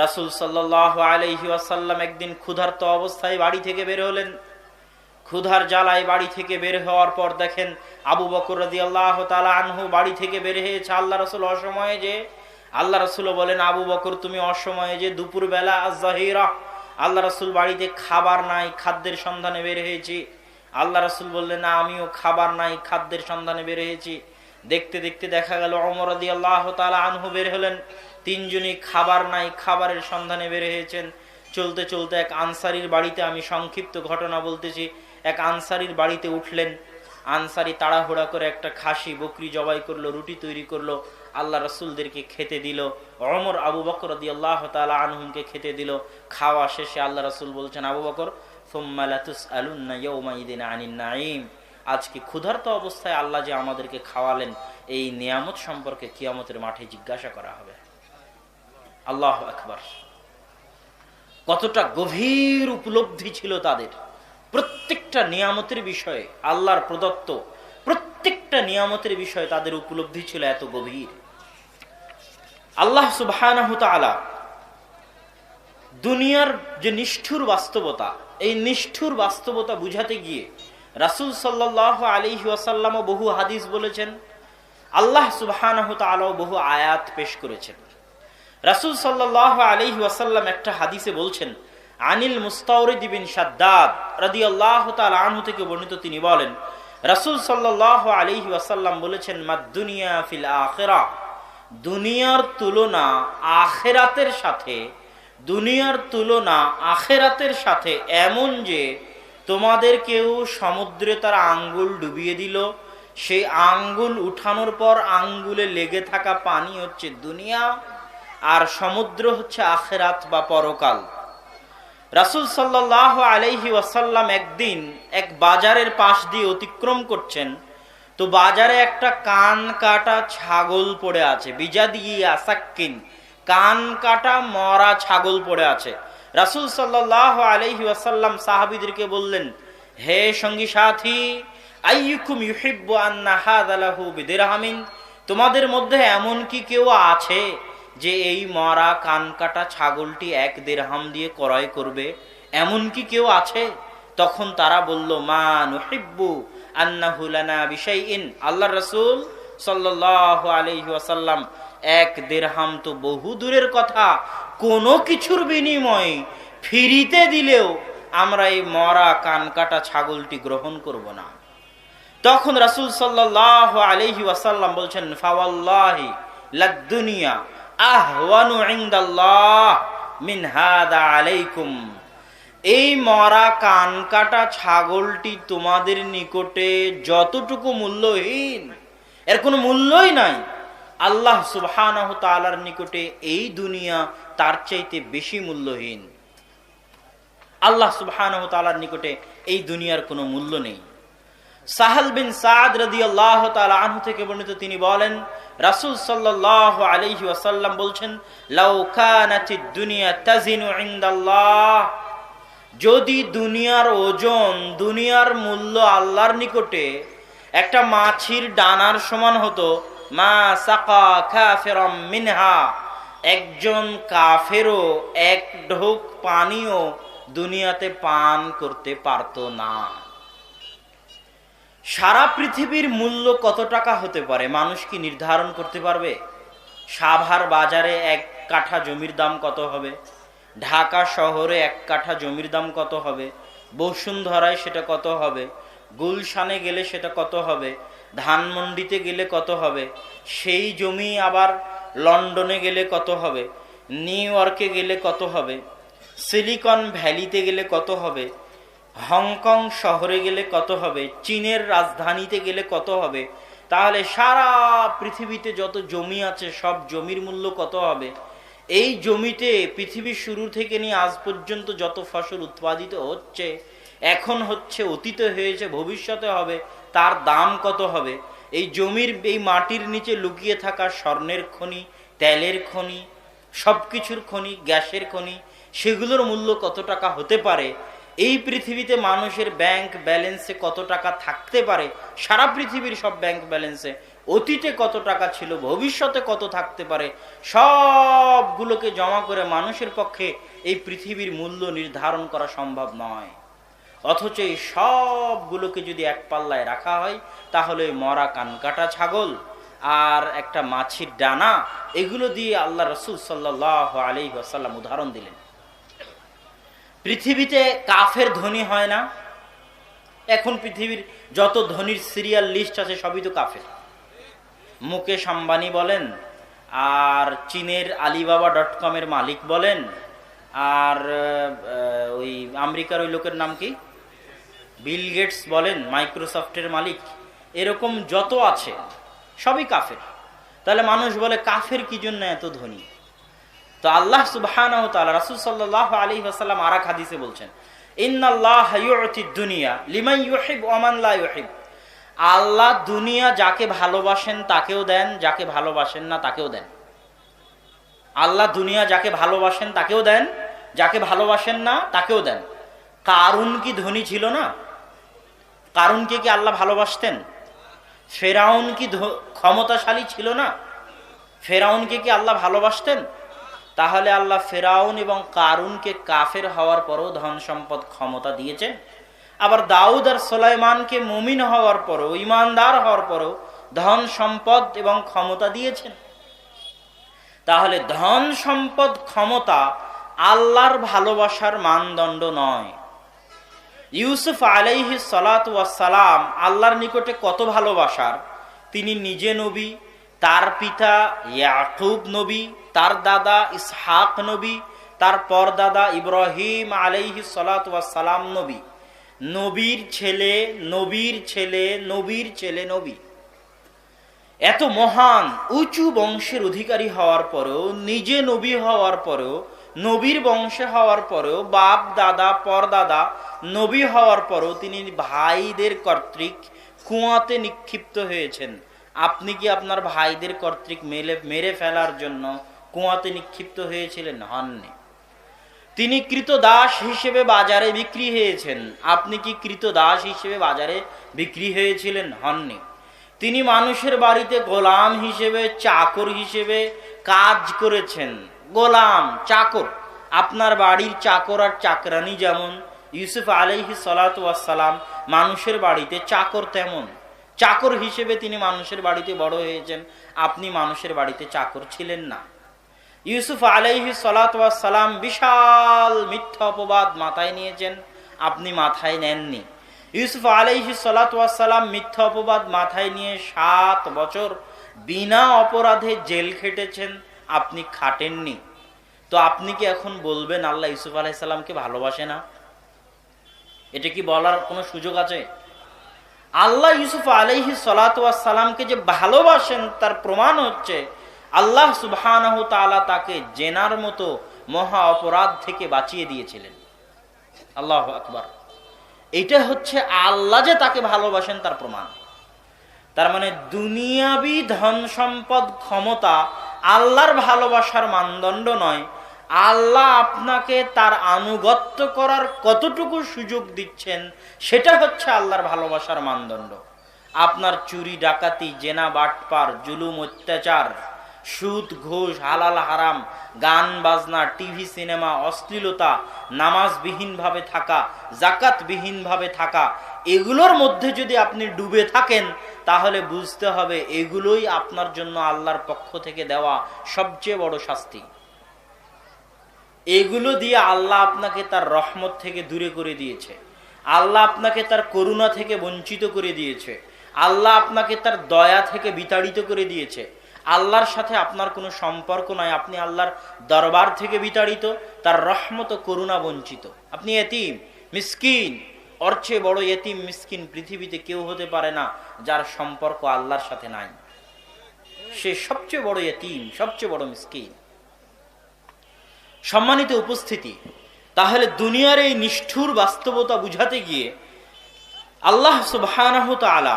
রাসূল সাল্লাল্লাহু আলাইহি ওয়াসাল্লাম একদিন ক্ষুধার্ত অবস্থায় বাড়ি থেকে বের হলেন। ক্ষুধার জ্বালায় বাড়ি থেকে বের হওয়ার পর দেখেন আবু বকর রাদিয়াল্লাহু তাআলা আনহু বাড়ি থেকে বের হয়েছে। আল্লাহ রাসূল অসময়ে যে, আল্লাহ রাসূল বলেন, আবু বকর তুমি অসময়ে যে, দুপুরবেলা আয-যাহিরা, আল্লাহ রাসূল বাড়িতে খাবার নাই, খাদ্যের সন্ধানে বের হয়েছি। আল্লাহ রাসূল বললেন, না আমিও খাবার নাই, খাদ্যের সন্ধানে বের হয়েছি। দেখতে দেখতে দেখা গেল ওমর রাদিয়াল্লাহু তাআলা আনহু বের হলেন। তিনজনই খাবার নাই, খাবারের সন্ধানে বের হয়েছেন। চলতে চলতে এক আনসারীর বাড়িতে, আমি সংক্ষিপ্ত ঘটনা বলতেছি, এক আনসারীর বাড়িতে উঠলেন। আনসারী তাড়াহুড়া করে একটা খাসি বকরি জবাই করলো, রুটি তৈরি করলো, আল্লাহ রাসূলদেরকে খেতে দিল। ওমর আবু বকর রাদিয়াল্লাহু তাআলা আনহুকে খেতে দিল। খাওয়া শেষে আল্লাহ রাসূল বলছেন, আবু বকর সুম্মা লাতুসআলুন্না ইয়াওমাইদিন আনিন নাঈম, আজকে ক্ষুধার্ত অবস্থায় আল্লাহ যে আমাদেরকে খাওয়ালেন, এই নিয়ামত সম্পর্কে কিয়ামতের মাঠে জিজ্ঞাসা করা হবে। আল্লাহু আকবার! কতটা গভীর উপলব্ধি ছিল তাদের। প্রত্যেকটা নিয়ামতের বিষয়ে, আল্লাহর প্রদত্ত প্রত্যেকটা নিয়ামতের বিষয়ে তাদের উপলব্ধি ছিল এত গভীর। আল্লাহ সুবহানাহু তাআলা দুনিয়ার যে নিষ্ঠুর বাস্তবতা, এই নিষ্ঠুর বাস্তবতা বুঝাতে গিয়ে রাসূল সাল্লাল্লাহু আলাইহি ওয়াসাল্লামও বহু হাদিস বলেছেন, আল্লাহ সুবহানাহু তাআলাও বহু আয়াত পেশ করেছেন। রাসূল সাল্লাল্লাহু আলাইহি ওয়াসাল্লাম একটা হাদিসে বলছেন, আনিল মুস্তাওরিদ বিন শাদ্দাদ রাদিয়াল্লাহু তাআলা আনহু থেকে বর্ণিত, তিনি বলেন, রাসূল সাল্লাল্লাহু আলাইহি ওয়াসাল্লাম বলেছেন, মাদ দুনিয়া ফিল আখিরাহ, দুনিয়ার তুলনা আখিরাতের সাথে, দুনিয়ার তুলনা আখিরাতের সাথে এমন যে তোমাদের কেউ সমুদ্রে তার আঙ্গুল ডুবিয়ে দিল, সেই আঙ্গুল উঠানোর পর আঙ্গুলে লেগে থাকা পানি হচ্ছে দুনিয়া, আর সমুদ্র হচ্ছে আখিরাত বা পরকাল। রাসূল সাল্লাল্লাহু আলাইহি ওয়াসাল্লাম একদিন এক বাজারের পাশ দিয়ে অতিক্রম করছেন, তো বাজারে একটা কান কাটা ছাগল পড়ে আছে, বিজাদিয়া সাক্কিন, কান কাটা মরা ছাগল পড়ে আছে। রাসূল সাল্লাল্লাহু আলাইহি ওয়াসাল্লাম সাহাবীদেরকে বললেন, হে সঙ্গী সাথী, আইয়ুকুম ইউহিব্বু আন্না হাযা লাহু বিদিরহামিন, তোমাদের মধ্যে এমন কি কেউ আছে যে এই মরা কান কাটা ছাগলটি 1 দিরহাম দিয়ে ক্রয় করবে? এমন কি কেউ আছে? তখন তারা বলল, মা নুহিব্বু আন্নাহু লানা বিশাইইন, আল্লাহর রাসূল সাল্লাল্লাহু আলাইহি ওয়াসাল্লাম 1 দিরহাম তো বহু দূরের কথা, কোনো কিছুর বিনিময়ে ফ্রিতে দিলেও আমরা এই মরা কান কাটা ছাগলটি গ্রহণ করব না। তখন রাসূল সাল্লাল্লাহু আলাইহি ওয়াসাল্লাম বলছেন, ফাওয়াল্লাহি লাদ দুনিয়া আহওয়ানু ইনদাল্লাহ মিন হাদা আলাইকুম, এই মরা কান কাটা ছাগলটি তোমাদের নিকটে যতটুকু মূল্যহীন, এর কোনো মূল্যই নাই, আল্লাহ সুবহানাহু তাআলার নিকটে এই দুনিয়া তার চাইতে বেশি মূল্যহীন। আল্লাহ সুবহানাহু তাআলার নিকটে এই দুনিয়ার কোনো মূল্য নেই। সাহাল বিন সাদ রাদিয়াল্লাহু তাআলা আনহু থেকে বর্ণিত, তিনি বলেন, রাসূল সাল্লাল্লাহু আলাইহি ওয়াসাল্লাম বলছেন, লাউ কানাতিদ দুনিয়া তাজিনু ইনদাল্লাহ, যদি দুনিয়ার ওজন, দুনিয়ার মূল্য আল্লাহর নিকটে একটা মাছির ডানার সমান হতো, মা সাকা কাফিরাম মিনহা, একজন কাফেরও 1 ঢোক পানিও দুনিয়াতে পান করতে পারত না। সারা পৃথিবীর মূল্য কত টাকা হতে পারে মানুষ কি নির্ধারণ করতে পারবে? সাভার বাজারে 1 কাঠা জমির দাম কত হবে? ঢাকা শহরে 1 কাঠা জমির দাম কত হবে? বসুন্ধরায় সেটা কত হবে? গুলশানে গেলে সেটা কত হবে? ধানমন্ডিতে গেলে কত হবে? সেই জমি আবার লন্ডনে গেলে কত হবে? নিউ ইয়র্কে গেলে কত হবে? সিলিকন ভ্যালিতে গেলে কত হবে? হংকং শহরে গেলে কত হবে? চীনের রাজধানীতে গেলে কত হবে? তাহলে সারা পৃথিবীতে যত জমি আছে সব জমির মূল্য কত হবে? এই জমিতে পৃথিবীর শুরু থেকে নিয়ে আজ পর্যন্ত যত ফসল উৎপাদিত হচ্ছে, এখন হচ্ছে, অতীতে হয়েছে, ভবিষ্যতে হবে, তার দাম কত হবে? এই জমির, এই মাটির নিচে লুকিয়ে থাকা স্বর্ণের খনি, তেলের খনি, সবকিছুর খনি, গ্যাসের খনি, সেগুলোর মূল্য কত টাকা হতে পারে? এই পৃথিবীতে মানুষের ব্যাংক ব্যালেন্সে কত টাকা থাকতে পারে? সারা পৃথিবীর সব ব্যাংক ব্যালেন্সে অতীতে কত টাকা ছিল, ভবিষ্যতে কত থাকতে পারে, সবগুলোকে জমা করে মানুষের পক্ষে এই পৃথিবীর মূল্য নির্ধারণ করা সম্ভব নয়। অথচ এই সবগুলোকে যদি এক পাল্লায় রাখা হয়, তাহলে মরা কানকাটা ছাগল আর একটা মাছির ডানা, এগুলো দিয়ে আল্লাহ রসুল সাল্লাল্লাহু আলাইহি ওয়াসাল্লাম উদাহরণ দিলেন। পৃথিবীতে কাফের ধনী হয় না। এখন পৃথিবীর যত ধনীর সিরিয়াল লিস্ট আছে সবই তো কাফের। মুকেশ আম্বানি বলেন, আর চীনের Alibaba.com-এর মালিক বলেন, আর ওই আমেরিকার ওই লোকের নাম কি, বিল গেটস বলেন, মাইক্রোসফটের মালিক, এরকম যত আছে সবই কাফের। তাহলে মানুষ বলে কাফের কি জন্য এত ধনী? তো আল্লাহ সুবহানাহু ওয়া তাআলা, রাসূল সাল্লাল্লাহু আলাইহি ওয়াসাল্লাম আরেক হাদিসে বলছেন, ইন্নাল্লাহা ইউতিদ দুনিয়া লিমান ইউহিব ওয়া মান লা ইউহিব। আল্লাহ দুনিয়া যাকে ভালোবাসেন তাকেও দেন, যাকে ভালোবাসেন না তাকেও দেন। আল্লাহ দুনিয়া যাকে ভালোবাসেন তাকেও দেন, যাকে ভালোবাসেন না তাকেও দেন। কারুন কি ধনী ছিল না? কারুনকে কি আল্লাহ ভালোবাসতেন? ফেরাউন কি ক্ষমতাশালী ছিল না? ফেরাউনকে কি আল্লাহ ভালোবাসতেন? তাহলে আল্লাহ ফেরাউন এবং কারুনকে কাফের হওয়ার পরও ধন সম্পদ ক্ষমতা দিয়েছেন। আবার দাউদ আর সুলাইমানকে মুমিন হওয়ার পরও, ইমানদার হওয়ার পরও ধন সম্পদ এবং ক্ষমতা দিয়েছেন। তাহলে ধন সম্পদ ক্ষমতা আল্লাহর ভালোবাসার মানদণ্ড নয়। ইউসুফ আলাইহিস সালাতু ওয়াস সালাম আল্লাহর নিকটে কত ভালোবাসার, তিনি নিজে নবী, তার পিতা ইয়াকুব নবী, তার দাদা ইসহাক নবী, তার পরদাদা ইব্রাহিম আলাইহিস সালাতু ওয়াস সালাম নবী, নবীর ছেলে নবীর ছেলে নবীর ছেলে নবী। এত মহান উঁচু বংশের অধিকারী হওয়ার পরেও, নিজে নবী হওয়ার পরেও, নবীর বংশে হওয়ার পরেও, বাপ দাদা পরদাদা নবী হওয়ার পরেও তিনি ভাইদের কর্তৃক কুয়াতে নিক্ষিপ্ত হয়েছেন। আপনি কি আপনার ভাইদের কর্তৃক মেরে ফেলার জন্য কুয়াতে নিক্ষিপ্ত হয়েছিলেন? হননি। তিনি কৃতদাস হিসেবে বাজারে বিক্রি হয়েছেন। আপনি কি কৃতদাস হিসেবে বাজারে বিক্রি হয়েছিলেন? হননি। তিনি মানুষের বাড়িতে গোলাম হিসেবে, চাকর হিসেবে কাজ করেছেন। গোলাম, চাকর, আপনার বাড়ির চাকর আর চাকরানি যেমন ইউসুফ আলাইহিস সালাতু ওয়াস সালাম মানুষের বাড়িতে চাকর, তেমন চাকর হিসেবে তিনি মানুষের বাড়িতে বড় হয়েছেন। আপনি মানুষের বাড়িতে চাকর ছিলেন না। ইউসুফ আলাইহিস সালাতু ওয়াস সালাম বিশাল মিথ্যা অপবাদ মাথায় নিয়েছেন, আপনি মাথায় নেননি। ইউসুফ আলাইহিস সালাতু ওয়াস সালাম মিথ্যা অপবাদ মাথায় নিয়ে 7 বছর বিনা অপরাধে জেল খেটেছেন, আপনি খাটেননি। তো আপনি কি এখন বলবেন আল্লাহ ইউসুফ আলাইহিস সালামকে ভালোবাসে না? এটা কি বলার কোনো সুযোগ আছে? আল্লাহ ইউসুফ আলাইহিস সালাতু ওয়াস সালামকে যে ভালোবাসেন তার প্রমাণ হচ্ছে আল্লাহ সুবহানাহু তাআলা তাকে জেনার মতো মহা অপরাধ থেকে বাঁচিয়ে দিয়েছিলেন। আল্লাহু আকবার। এটা হচ্ছে আল্লাহ যে তাকে ভালোবাসেন তার প্রমাণ। তার মানে দুনিয়াবি ধন সম্পদ ক্ষমতা আল্লাহর ভালোবাসার মানদণ্ড নয়। আল্লাহ আপনাকে তার আনুগত্য করার কতটুকু সুযোগ দিচ্ছেন সেটা হচ্ছে আল্লাহর ভালোবাসার মানদণ্ড। আপনার চুরি ডাকাতি, জেনা বাটপার, জুলুম অত্যাচার, সুদ ঘুষ, হালাল হারাম, গান বাজনা, টিভি সিনেমা, অশ্লীলতা, নামাজবিহীনভাবে থাকা, জাকাতবিহীনভাবে থাকা, এগুলোর মধ্যে যদি আপনি ডুবে থাকেন তাহলে বুঝতে হবে এগুলোই আপনার জন্য আল্লাহর পক্ষ থেকে দেওয়া সবচেয়ে বড় শাস্তি। এগুলো দিয়ে আল্লাহ আপনাকে তার রহমত থেকে দূরে করে দিয়েছে, আল্লাহ আপনাকে তার করুণা থেকে বঞ্চিত করে দিয়েছে, আল্লাহ আপনাকে তার দয়া থেকে বিতাড়িত করে দিয়েছে। আল্লাহর সাথে আপনার কোনো সম্পর্ক নাই, আপনি আল্লাহর দরবার থেকে বিতাড়িত, তার রহমত ও করুণা বঞ্চিত। আপনি এতিম, মিসকিন। ওর চেয়ে বড় এতিম মিসকিন পৃথিবীতে কেউ হতে পারে না যার সম্পর্ক আল্লাহর সাথে নাই। সে সবচেয়ে বড় এতিম, সবচেয়ে বড় মিসকিন। সম্মানিত উপস্থিতি, তাহলে দুনিয়ার এই নিষ্ঠুর বাস্তবতা বুঝাতে গিয়ে আল্লাহ সুবহানাহু তাআলা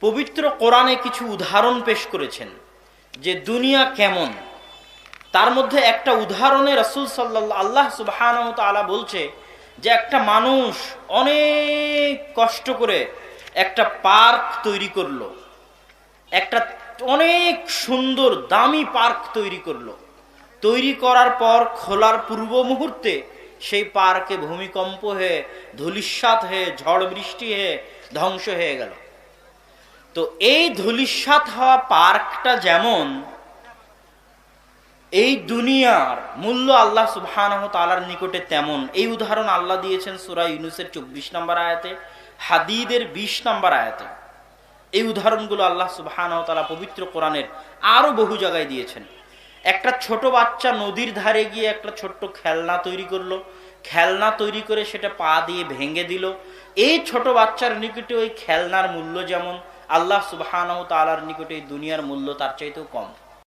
পবিত্র কোরআনে কিছু উদাহরণ পেশ করেছেন যে দুনিয়া কেমন। তার মধ্যে একটা উদাহরণে রাসূল সাল্লাল্লাহু আল্লাহ সুবহানাহু তাআলা বলছে যে একটা মানুষ অনেক কষ্ট করে একটা পার্ক তৈরি করলো, একটা অনেক সুন্দর দামি পার্ক তৈরি করলো। তৈরি করার পর খোলার পূর্ব মুহূর্তে সেই পার্কে ভূমিকম্প হয়ে, ধূলিসাৎ হয়ে, ঝড় বৃষ্টি হয়ে ধ্বংস হয়ে গেল। তো এই ধূলিসাৎ হওয়া পার্কটা যেমন, এই দুনিয়ার মূল্য আল্লাহ সুবহানাহু ওয়া তাআলার নিকটে তেমন। এই উদাহরণ আল্লাহ দিয়েছেন সূরা ইউনূসের 24 নম্বর আয়াতে, হাদীদের 20 নম্বর আয়াতে। এই উদাহরণগুলো আল্লাহ সুবহানাহু ওয়া তাআলা পবিত্র কোরআনের আরো বহু জায়গায় দিয়েছেন। একটা ছোট বাচ্চা নদীর ধারে গিয়ে একটা ছোট্ট খেলনা তৈরি করলো, খেলনা তৈরি করে সেটা পা দিয়ে ভেঙে দিল। এই ছোট বাচ্চার নিকটে ওই খেলনার মূল্য যেমন, আল্লাহ সুবহানাহু ওয়া তাআলার নিকটে এই দুনিয়ার মূল্য তার চাইতেও কম।